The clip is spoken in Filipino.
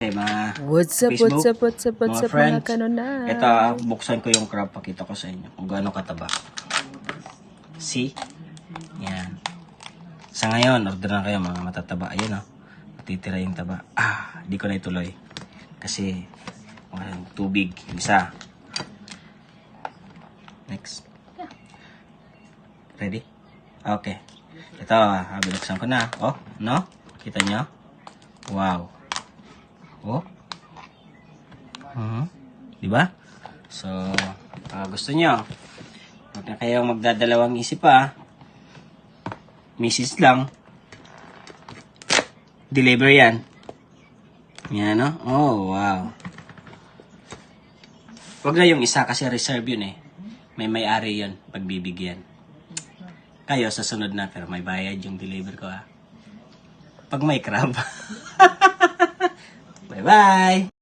Okay, mga What's up, Facebook, what's up, mga mga friends, kanonay? ito, buksan ko yung crab, pakita ko sa inyo kung gaano kataba. See? Yan. Sa ngayon, order na kayo mga matataba. Ayan o, matitira yung taba. Di ko na ituloy. Kasi, tubig. Isa. Next. Ready? Okay. Ito, binuksan ko na. Oh, no? Kita nyo? Wow. Oh. Diba? So, gusto nyo, huwag na kayong magdadalawang isip Misis lang. Deliver yan. Yan, no? Oh, wow. Huwag na yung isa kasi reserve yun eh. May-ari yun, pagbibigyan. Kayo, sa sunod na, pero may bayad yung deliver ko Pag may crab. Bye-bye!